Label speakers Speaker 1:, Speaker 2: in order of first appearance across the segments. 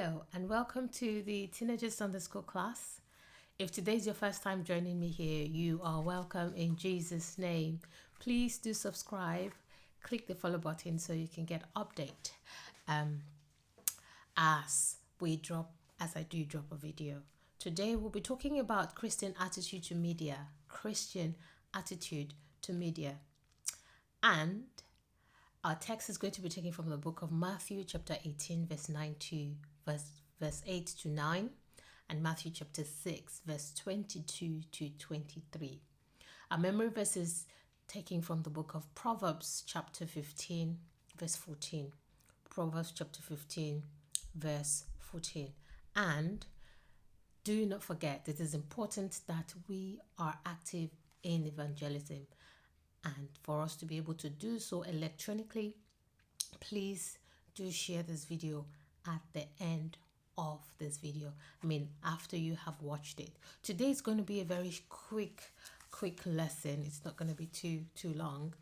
Speaker 1: Hello and welcome to the Teenagers Sunday School class. If today is your first time joining me here, you are welcome in Jesus' name. Please do subscribe, click the follow button so you can get update as I do drop a video. Today we'll be talking about Christian attitude to media, and our text is going to be taken from the book of Matthew chapter 18 verse 9 to verse 8 to 9 and Matthew chapter 6 verse 22 to 23. Our memory verse is taken from the book of Proverbs chapter 15 verse 14. Proverbs chapter 15 verse 14. And do not forget, it is important that we are active in evangelism. And for us to be able to do so electronically, please do share this video at the end of this video. After you have watched it. Today is going to be a very quick lesson. It's not going to be too long.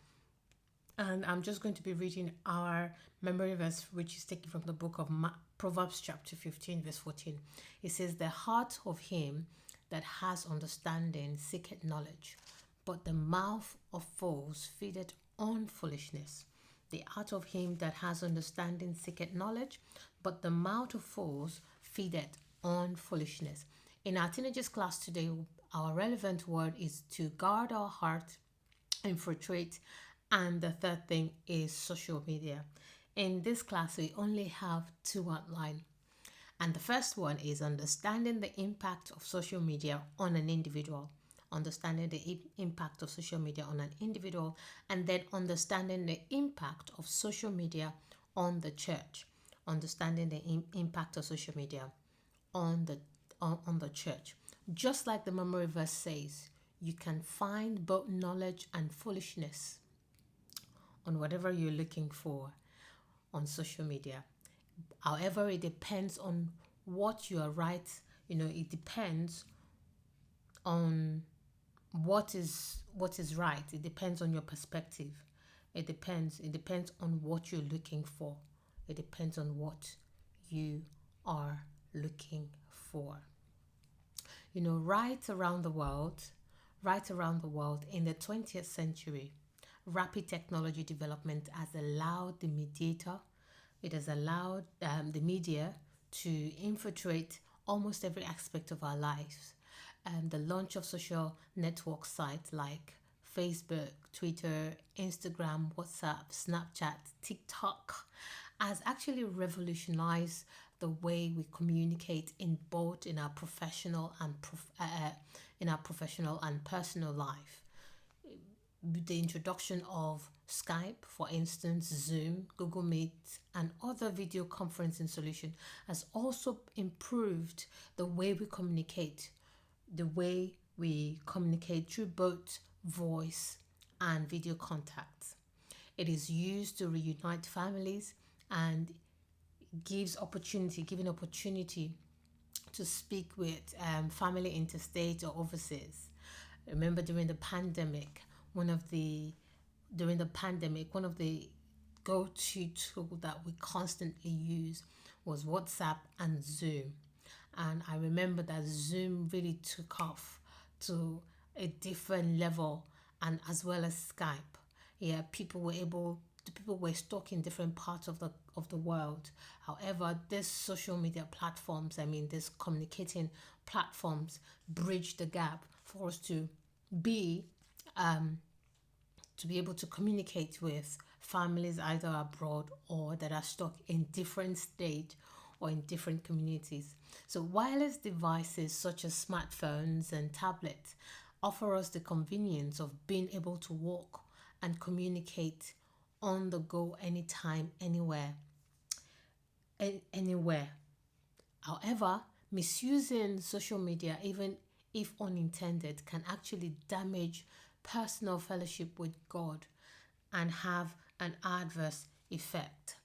Speaker 1: And I'm just going to be reading our memory verse, which is taken from the book of Proverbs chapter 15 verse 14. It says, "The heart of him that has understanding seeketh knowledge, but the mouth of fools feedeth on foolishness." The heart of him that has understanding seeketh knowledge, but the mouth of fools feedeth on foolishness. In our teenagers class today, our relevant word is to guard our heart, infiltrate, and the third thing is social media. In this class, we only have two outline. And the first one is understanding the impact of social media on an individual. Understanding the impact of social media on an individual, and then understanding the impact of social media on the church. Understanding the impact of social media on the church. Just like the memory verse says, you can find both knowledge and foolishness on whatever you're looking for on social media. However, it depends on what you are right. It depends on what is right. It depends on your perspective. It depends on what you're looking for. It depends on what you are looking for. Right around the world in the 20th century, rapid technology development has allowed the media to infiltrate almost every aspect of our lives. The launch of social network sites like Facebook, Twitter, Instagram, WhatsApp, Snapchat, TikTok has actually revolutionized the way we communicate in our professional and personal life. The introduction of Skype, for instance, Zoom, Google Meet, and other video conferencing solutions has also improved the way we communicate through both voice and video contacts. It is used to reunite families and giving opportunity to speak with family interstate or overseas. Remember, during the pandemic, one of the go-to tool that we constantly use was WhatsApp and Zoom. And I remember that Zoom really took off to a different level, and as well as Skype. Yeah, people were stuck in different parts of the world. However, these social media platforms, these communicating platforms, bridge the gap for us to be able to communicate with families either abroad or that are stuck in different states or in different communities. So wireless devices such as smartphones and tablets offer us the convenience of being able to walk and communicate on the go anytime, anywhere. However, misusing social media, even if unintended, can actually damage personal fellowship with God and have an adverse effect.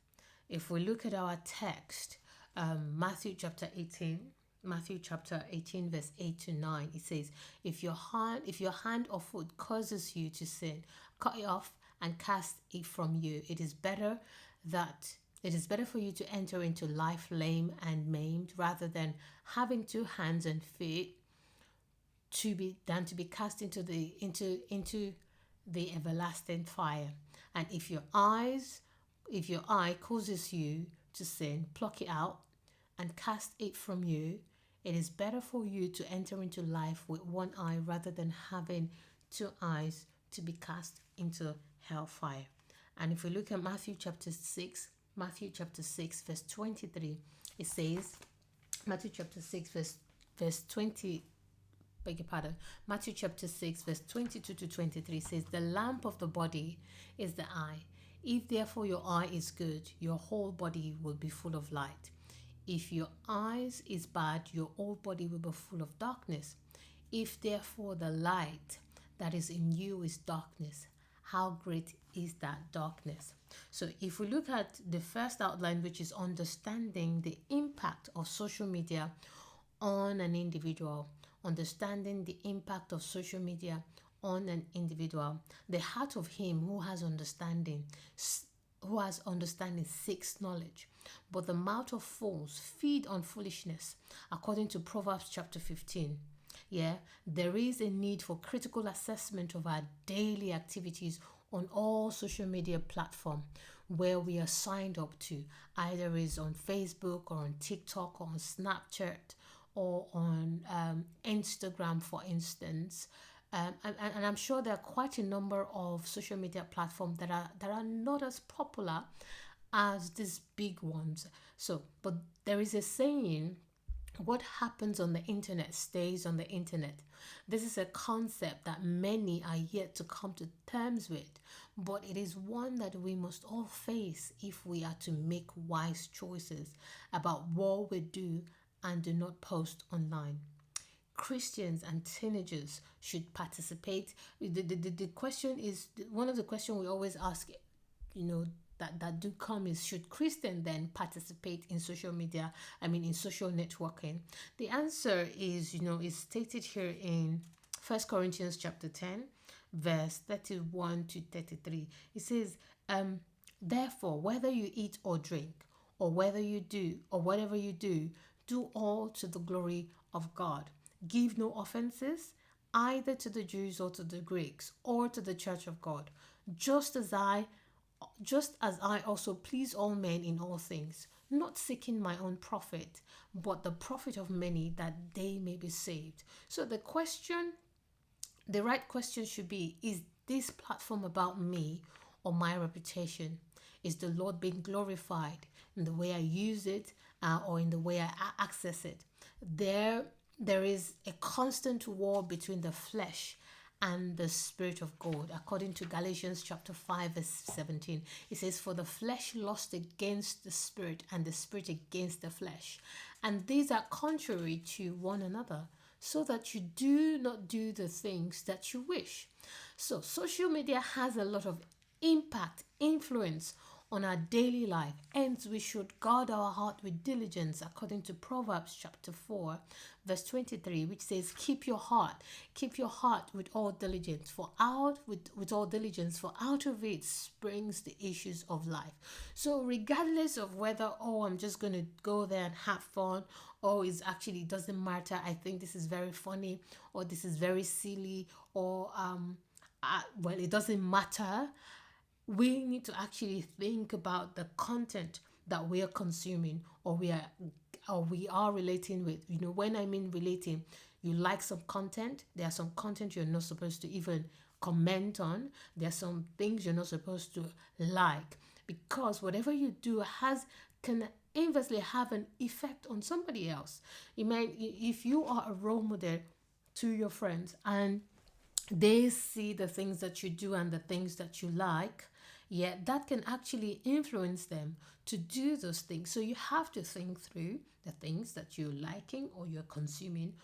Speaker 1: If we look at our text, Matthew chapter 18 verse 8 to 9, it says, if your hand or foot causes you to sin, cut it off and cast it from you. It is better that It is better for you to enter into life lame and maimed rather than having two hands and feet to be cast into the everlasting fire. And if your eye causes you to sin, pluck it out and cast it from you. It is better for you to enter into life with one eye rather than having two eyes to be cast into hellfire. And if we look at Matthew chapter 6, verse 23, it says, Matthew chapter 6, verse 20, beg your pardon, Matthew chapter 6, verse 22 to 23 says, the lamp of the body is the eye. If therefore your eye is good, your whole body will be full of light. If your eyes is bad, your whole body will be full of darkness. If therefore the light that is in you is darkness, how great is that darkness? So if we look at the first outline, which is understanding the impact of social media on an individual, understanding the impact of social media on an individual, the heart of him who has understanding seeks knowledge, but the mouth of fools feed on foolishness, according to Proverbs chapter 15. Yeah, there is a need for critical assessment of our daily activities on all social media platforms where we are signed up to, either is on Facebook or on TikTok or on Snapchat or on Instagram, for instance. And I'm sure there are quite a number of social media platforms that are not as popular as these big ones. So, but there is a saying, what happens on the internet stays on the internet. This is a concept that many are yet to come to terms with, but it is one that we must all face if we are to make wise choices about what we do and do not post online. Christians and teenagers should participate. The question is, one of the questions we always ask, that do come is, should Christians then participate in social media? In social networking. The answer is, is stated here in 1 Corinthians chapter 10, verse 31 to 33. It says, therefore, whether you eat or drink, or whether you do, or whatever you do all to the glory of God. Give no offenses, either to the Jews or to the Greeks, or to the church of God, just as I also please all men in all things, not seeking my own profit, but the profit of many, that they may be saved. So the right question should be, is this platform about me or my reputation? Is the Lord being glorified in the way I use it or in the way I access it? There is a constant war between the flesh and the Spirit of God. According to Galatians chapter 5, verse 17, it says, for the flesh lusts against the Spirit, and the Spirit against the flesh. And these are contrary to one another, so that you do not do the things that you wish. So social media has a lot of impact, influence on our daily life. Hence, we should guard our heart with diligence, according to Proverbs chapter 4, verse 23, which says, keep your heart with all diligence, for out of it springs the issues of life. So regardless of whether, I'm just going to go there and have fun, or it doesn't matter, I think this is very funny, or this is very silly, or it doesn't matter. We need to actually think about the content that we are consuming, or we are relating with. When I mean relating, you like some content, there are some content you're not supposed to even comment on. There are some things you're not supposed to like, because whatever you do can inversely have an effect on somebody else. If you are a role model to your friends and they see the things that you do and the things that you like, that can actually influence them to do those things. So you have to think through the things that you're liking or you're consuming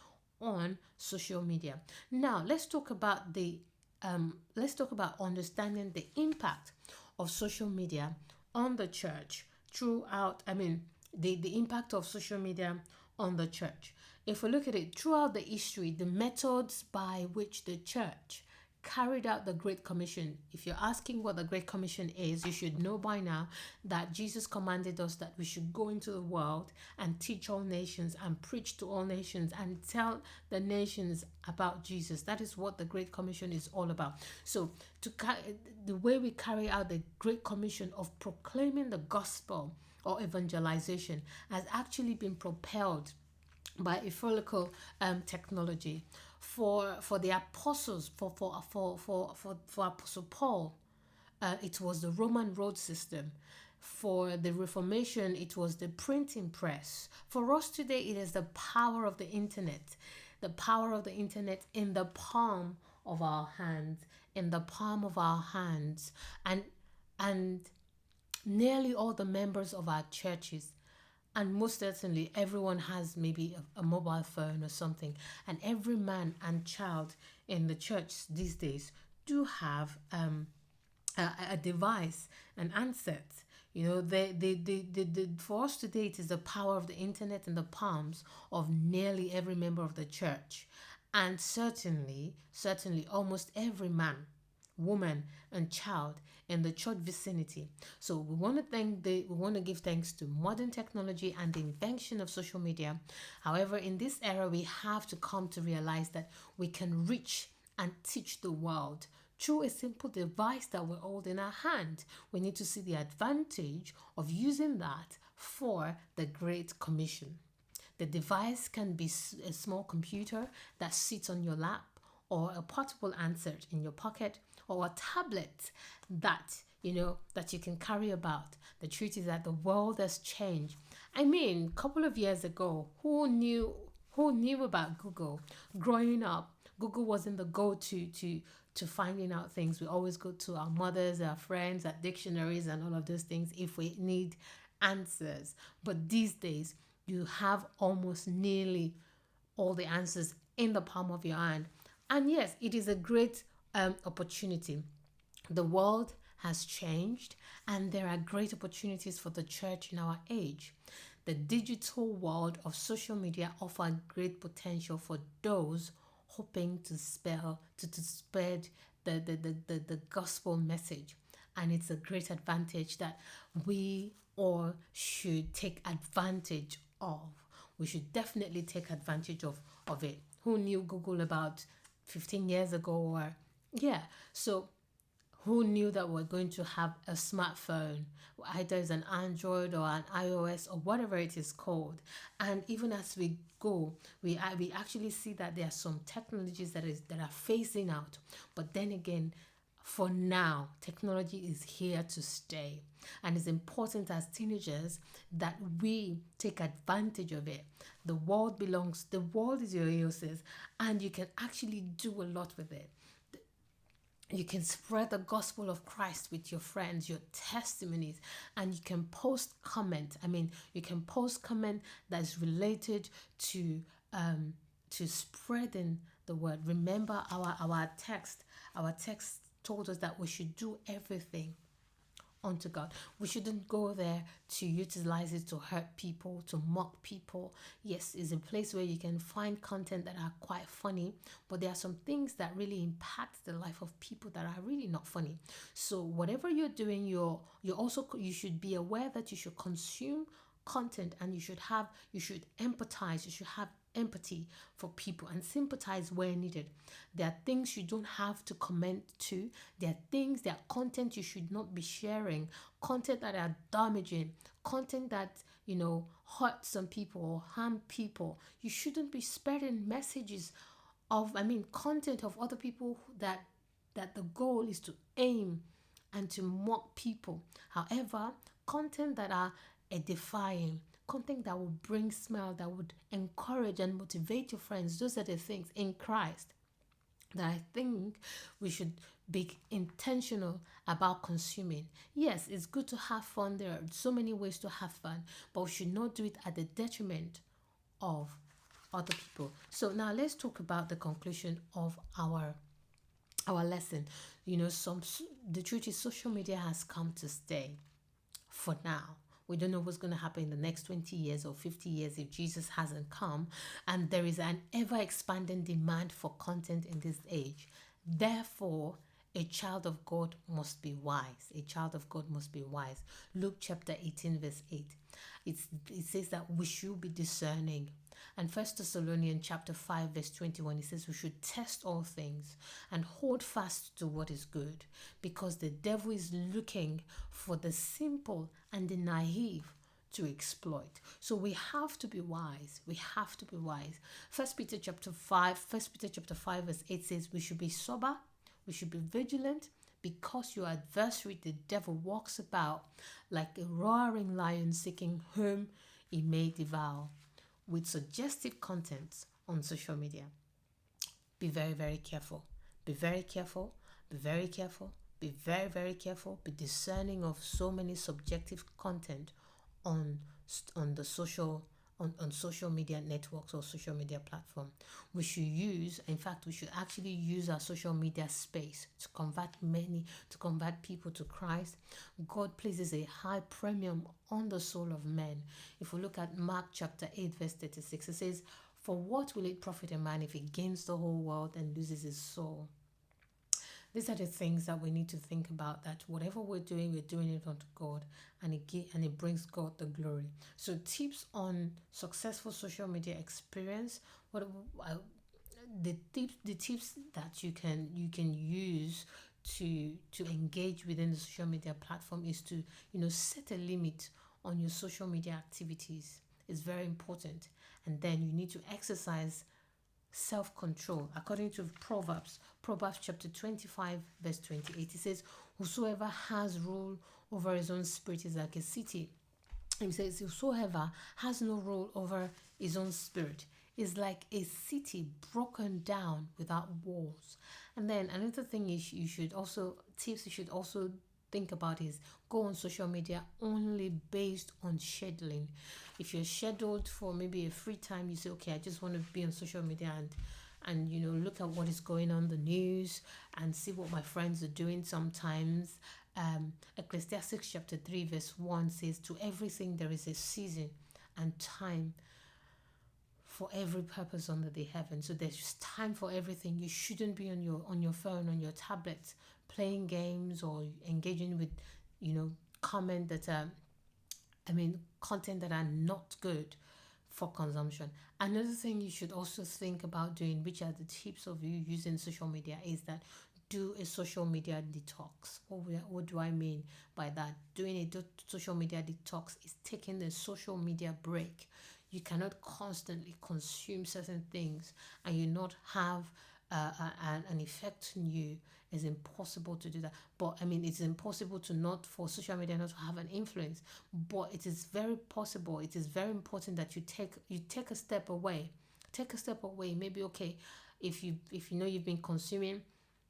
Speaker 1: on social media. Now let's talk about understanding the impact of social media on the church throughout. The impact of social media on the church. If we look at it throughout the history, the methods by which the church carried out the Great Commission. If you're asking what the Great Commission is, you should know by now that Jesus commanded us that we should go into the world and teach all nations and preach to all nations and tell the nations about Jesus. That is what the Great Commission is all about. So the way we carry out the Great Commission of proclaiming the gospel or evangelization has actually been propelled by evangelical technology. For the apostles, for Apostle Paul, it was the Roman road system. For the Reformation, it was the printing press. For us today, it is the power of the internet. The power of the internet in the palm of our hands, in the palm of our hands. And nearly all the members of our churches, and most certainly everyone has maybe a mobile phone or something, and every man and child in the church these days do have a device, an handset. For us today, it is the power of the internet in the palms of nearly every member of the church, and certainly almost every man, woman, and child in the church vicinity. So we want to give thanks to modern technology and the invention of social media. However, in this era, we have to come to realize that we can reach and teach the world through a simple device that we hold in our hand. We need to see the advantage of using that for the Great Commission. The device can be a small computer that sits on your lap, or a portable handset in your pocket, or a tablet that you can carry about. The truth is that the world has changed. I mean, a couple of years ago, who knew about Google? Growing up, Google wasn't the go-to to finding out things. We always go to our mothers, our friends, our dictionaries, and all of those things if we need answers. But these days, you have almost nearly all the answers in the palm of your hand. And yes, it is a great opportunity. The world has changed, and there are great opportunities for the church in our age. The digital world of social media offers great potential for those hoping to spread the gospel message. And it's a great advantage that we all should take advantage of. We should definitely take advantage of it. Who knew Google about 15 years ago? Or so who knew that we're going to have a smartphone, either it's an Android or an iOS or whatever it is called? And even as we go, we actually see that there are some technologies that are phasing out. But then again, for now, technology is here to stay, and it's important as teenagers that we take advantage of it. The world is your oasis, and you can actually do a lot with it. You can spread the gospel of Christ with your friends, your testimonies, and you can post comment. You can post comment that is related to spreading the word. Remember our text told us that we should do everything unto God. We shouldn't go there to utilize it to hurt people, to mock people. Yes, it's a place where you can find content that are quite funny, but there are some things that really impact the life of people that are really not funny. So whatever you're doing, you should be aware that you should consume content, and you should empathize. You should have empathy for people and sympathize where needed. There are things you don't have to comment to. There are content you should not be sharing, content that are damaging, content that hurt some people or harm people. You shouldn't be spreading messages of content of other people that the goal is to aim and to mock people. However, content that are edifying, content that will bring smile, that would encourage and motivate your friends, those are the things in Christ that I think we should be intentional about consuming. Yes, it's good to have fun. There are so many ways to have fun, but we should not do it at the detriment of other people. So now let's talk about the conclusion of our lesson. The truth is, social media has come to stay for now. We don't know what's going to happen in the next 20 years or 50 years if Jesus hasn't come. And there is an ever-expanding demand for content in this age. Therefore, a child of God must be wise. A child of God must be wise. Luke chapter 18, verse 8. It says that we should be discerning. And First Thessalonians chapter 5, verse 21, it says we should test all things and hold fast to what is good, because the devil is looking for the simple and the naive to exploit. So we have to be wise. We have to be wise. First Peter chapter 5 verse 8 says we should be sober, we should be vigilant, because your adversary the devil walks about like a roaring lion seeking whom he may devour, with suggestive content on social media. Be very, very careful. Be very careful. Be very careful. Be very, very careful. Be discerning of so many subjective content on the on social media networks or social media platform. We should actually use our social media space to convert people to Christ. God places a high premium on the soul of men. If we look at Mark chapter 8 verse 36, it says, "For what will it profit a man if he gains the whole world and loses his soul?" These are the things that we need to think about, that whatever we're doing it unto God, and it brings God the glory. So tips on successful social media experience. The tips that you can use to engage within the social media platform is to set a limit on your social media activities. It's very important. And then you need to exercise self-control according to Proverbs chapter 25 verse 28. It says, "Whosoever has rule over his own spirit is like a city." It says, "Whosoever has no rule over his own spirit is like a city broken down without walls." And then another thing is you should also think about is go on social media only based on scheduling. If you're scheduled for maybe a free time, you say, okay, I just want to be on social media and look at what is going on the news and see what my friends are doing sometimes. Ecclesiastes chapter 3 verse 1 says, "To everything there is a season and time for every purpose under the heaven." So there's time for everything. You shouldn't be on your phone, on your tablet, playing games or engaging with content that are not good for consumption. Another thing you should also think about doing, which are the tips of you using social media, is that do a social media detox. What do I mean by that? Doing a social media detox is taking a social media break. You cannot constantly consume certain things and you not have an effect on you. It's impossible to do that. But it's impossible for social media not to have an influence. But it is very possible. It is very important that you take a step away. Take a step away. Maybe if you've been consuming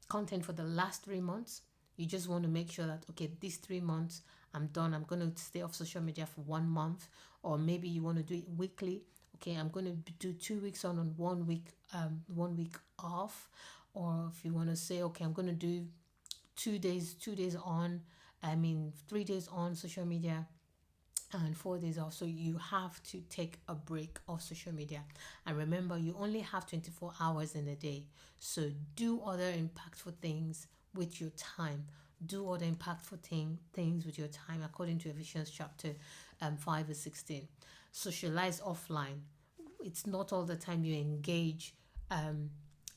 Speaker 1: content for the last 3 months, you just want to make sure that these 3 months I'm done. I'm going to stay off social media for 1 month, or maybe you want to do it weekly. I'm going to do 2 weeks on and 1 week 1 week off. Or if you want to say, I'm going to do 2 days on, 3 days on social media and 4 days off. So you have to take a break of social media. And remember, you only have 24 hours in a day. So do other impactful things with your time. Do other impactful things with your time, according to Ephesians chapter 5 verse 16. Socialize offline. It's not all the time you engage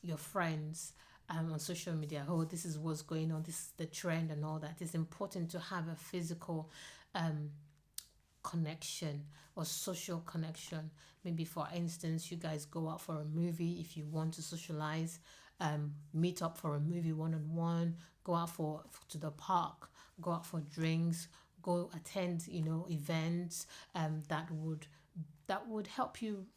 Speaker 1: your friends on social media. This is what's going on, this is the trend and all that. It's important to have a physical connection or social connection. Maybe for instance, you guys go out for a movie. If you want to socialize, meet up for a movie one-on-one, go out to the park, go out for drinks, go attend events that would help you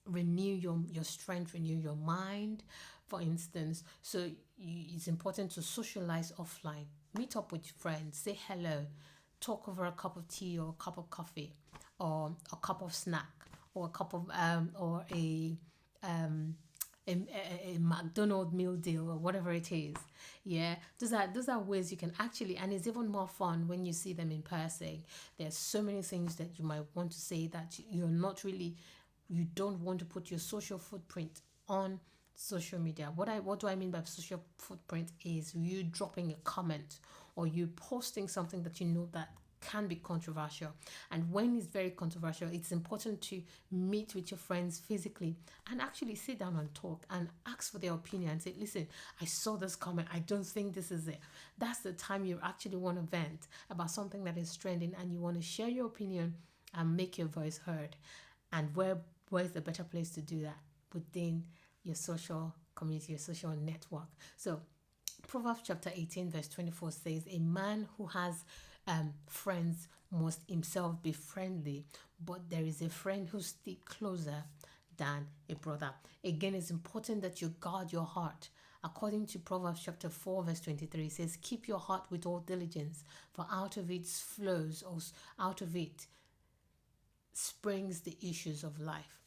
Speaker 1: renew your strength, renew your mind, for instance. So it's important to socialize offline. Meet up with friends, say hello, talk over a cup of tea or a cup of coffee, or a cup of snack, or a cup of or a McDonald's meal deal, or whatever it is. Yeah, those are ways you can actually, and it's even more fun when you see them in person. There's so many things that you might want to say that you don't want to put your social footprint on social media. What do I mean by social footprint is you dropping a comment or you posting something that you know that can be controversial. And when it's very controversial, it's important to meet with your friends physically and actually sit down and talk and ask for their opinion and say, listen, I saw this comment, I don't think this is it. That's the time you actually want to vent about something that is trending and you want to share your opinion and make your voice heard. And where's the better place to do that? Within your social community, your social network. So Proverbs chapter 18 verse 24 says, a man who has friends must himself be friendly, but there is a friend who sticks closer than a brother. Again, it's important that you guard your heart. According to Proverbs chapter 4 verse 23, it says, keep your heart with all diligence, for out of it flows, or out of it springs the issues of life.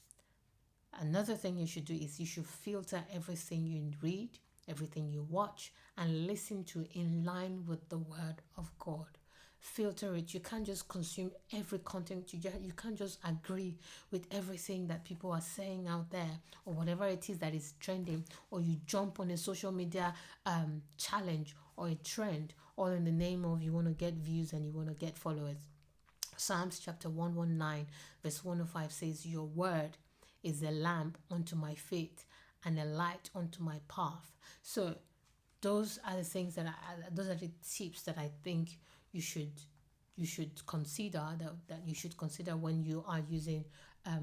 Speaker 1: Another thing you should do is you should filter everything you read, everything you watch, and listen to in line with the word of God. Filter it. You can't just consume every content. You can't just agree with everything that people are saying out there or whatever it is that is trending, or you jump on a social media challenge or a trend, all in the name of you want to get views and you want to get followers. Psalms chapter 119 verse 105 says, your word is a lamp unto my feet and a light unto my path. So those are the things those are the tips that I think you should consider, that you should consider when you are using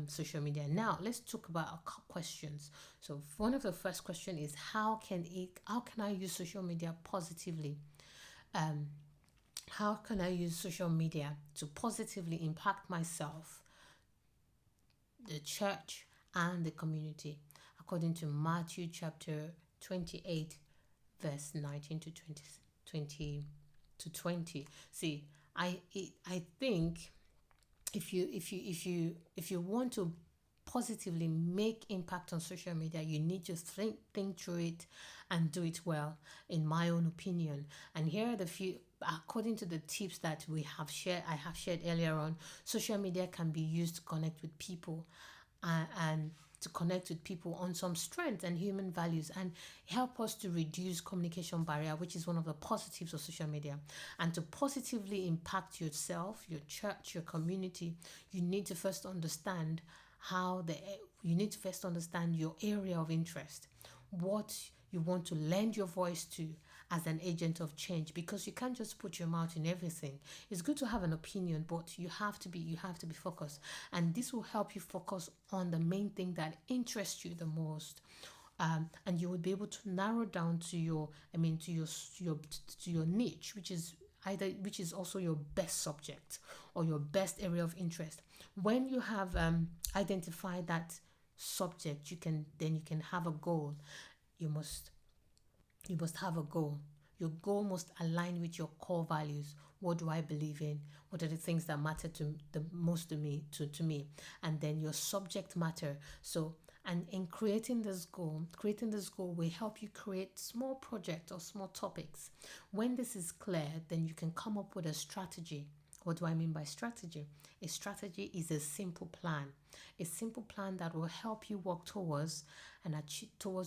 Speaker 1: social media. Now let's talk about our questions. So one of the first question is, how can I use social media positively? How can I use social media to positively impact myself, the church, and the community? According to Matthew chapter 28 verse 19 to 20. See, I think if you want to positively make impact on social media, you need to think through it and do it well, in my own opinion. And here are the few, according to the tips that I have shared earlier on. Social media can be used to connect with people, and to connect with people on some strengths and human values, and help us to reduce communication barrier, which is one of the positives of social media. And to positively impact yourself, your church, your community, you need to first understand your area of interest, what you want to lend your voice to as an agent of change, because you can't just put your mouth in everything. It's good to have an opinion, but you have to be focused, and this will help you focus on the main thing that interests you the most. And you will be able to narrow down to your niche, which is also your best subject or your best area of interest. When you have identified that subject, you can have a goal. You must have a goal. Your goal must align with your core values. What do I believe in? What are the things that matter to the most to me? And then your subject matter. So, and in creating this goal will help you create small projects or small topics. When this is clear, then you can come up with a strategy. What do I mean by strategy? A strategy is a simple plan that will help you work towards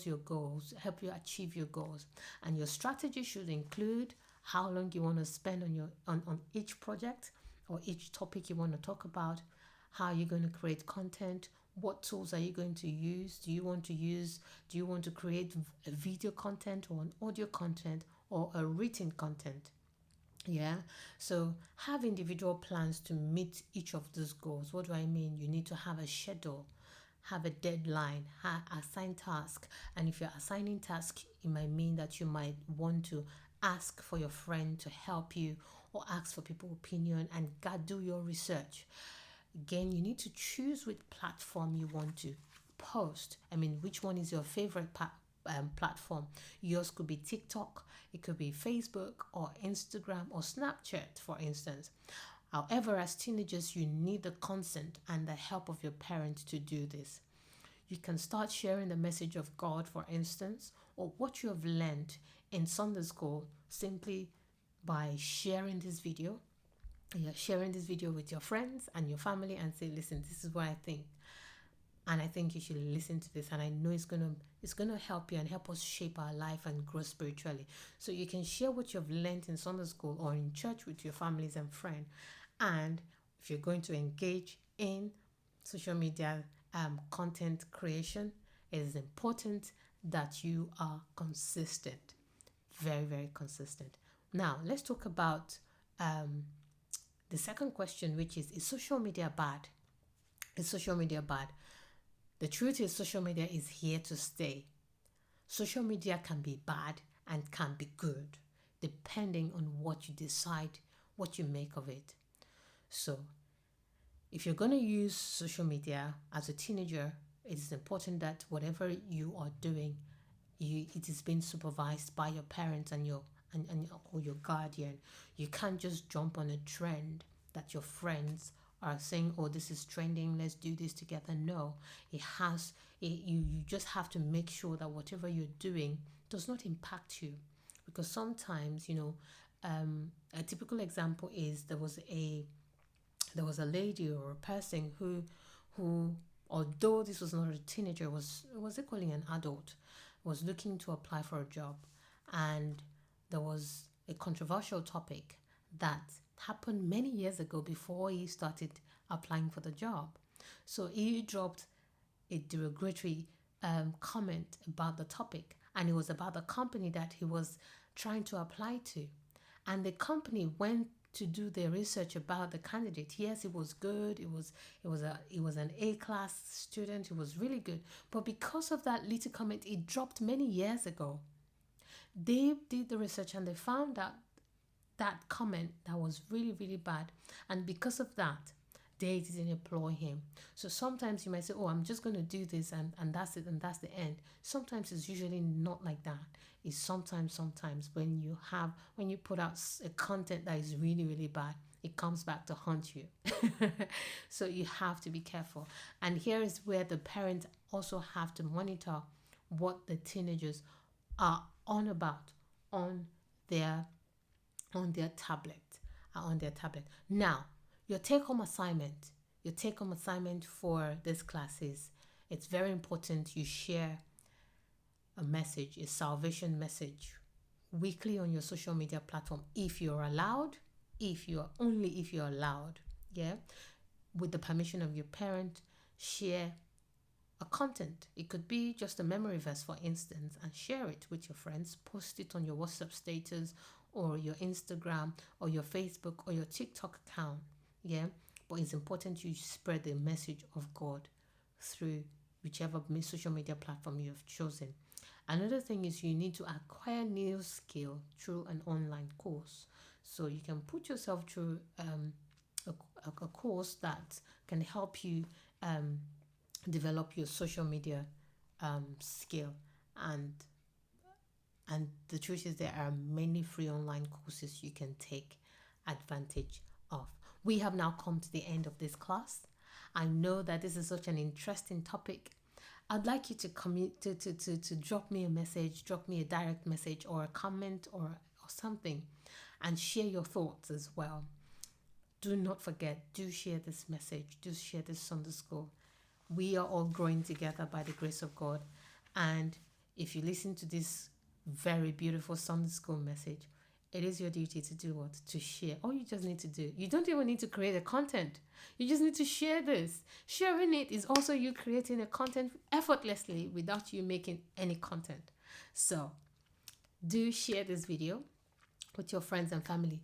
Speaker 1: your goals, help you achieve your goals. And your strategy should include how long you want to spend on each project or each topic you want to talk about, how you're going to create content, what tools are you going to use? Do you want to create a video content or an audio content or a written content? Yeah, so have individual plans to meet each of those goals. What do I mean? You need to have a schedule, have a deadline, assign task. And if you're assigning task, it might mean that you might want to ask for your friend to help you, or ask for people's opinion, and do your research. Again, you need to choose which platform you want to post. Which one is your favorite platform? Yours could be TikTok, it could be Facebook or Instagram or Snapchat, for instance. However, as teenagers, you need the consent and the help of your parents to do this. You can start sharing the message of God, for instance, or what you have learned in Sunday school, simply by sharing this video. You're sharing this video with your friends and your family and say, listen, this is what I think. And I think you should listen to this, and I know it's gonna help you and help us shape our life and grow spiritually. So you can share what you've learned in Sunday school or in church with your families and friends. And if you're going to engage in social media content creation, it is important that you are consistent, very, very consistent. Now, let's talk about the second question, which is social media bad? Is social media bad? The truth is, social media is here to stay. Social media can be bad and can be good, depending on what you decide, what you make of it. So, if you're going to use social media as a teenager, it is important that whatever you are doing, it is being supervised by your parents and or your guardian. You can't just jump on a trend that your friends are saying, oh, this is trending, let's do this together. No, you just have to make sure that whatever you're doing does not impact you. Because sometimes, a typical example is there was a lady or a person who although this was not a teenager, was equally an adult, was looking to apply for a job, and there was a controversial topic that happened many years ago before he started applying for the job. So he dropped a derogatory comment about the topic, and it was about the company that he was trying to apply to. And the company went to do their research about the candidate. Yes, it was good. It was an A-class student. It was really good. But because of that little comment, it dropped many years ago. They did the research and they found out that comment that was really, really bad. And because of that, they didn't employ him. So sometimes you might say, oh, I'm just going to do this and that's it and that's the end. Sometimes it's usually not like that. It's sometimes when you put out a content that is really, really bad, it comes back to haunt you. So you have to be careful. And here is where the parents also have to monitor what the teenagers are on about on their tablet. Now, your take-home assignment for this class is, it's very important you share a message, a salvation message, weekly on your social media platform if you're allowed, if you're allowed, with the permission of your parent. Share a content. It could be just a memory verse, for instance, and share it with your friends. Post it on your WhatsApp status or your Instagram or your Facebook or your TikTok account. But it's important you spread the message of God through whichever social media platform you have chosen. Another thing is you need to acquire new skill through an online course. So you can put yourself through a course that can help you develop your social media skill. And the truth is, there are many free online courses you can take advantage of. We have now come to the end of this class. I know that this is such an interesting topic. I'd like you to drop me a message, drop me a direct message or a comment or something, and share your thoughts as well. Do not forget, do share this message, do share this Sunday school. We are all growing together by the grace of God. And if you listen to this very beautiful Sunday school message, it is your duty to do what? To share. All you just need to do, you don't even need to create a content. You just need to share this. Sharing it is also you creating a content effortlessly without you making any content. So do share this video with your friends and family.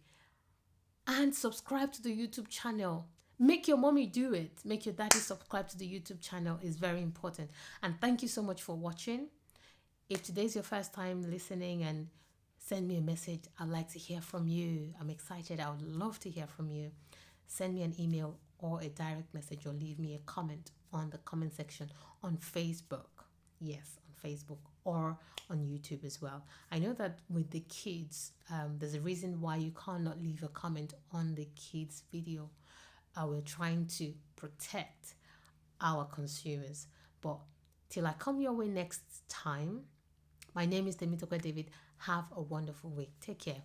Speaker 1: And subscribe to the YouTube channel. Make your mommy do it. Make your daddy subscribe to the YouTube channel. Is very important. And thank you so much for watching. If today's your first time listening, and send me a message. I'd like to hear from you. I'm excited. I would love to hear from you. Send me an email or a direct message, or leave me a comment on the comment section on Facebook. Yes, on Facebook, or on YouTube as well. I know that with the kids, there's a reason why you cannot leave a comment on the kids' video. We're trying to protect our consumers. But till I come your way next time, my name is Temitope David. Have a wonderful week. Take care.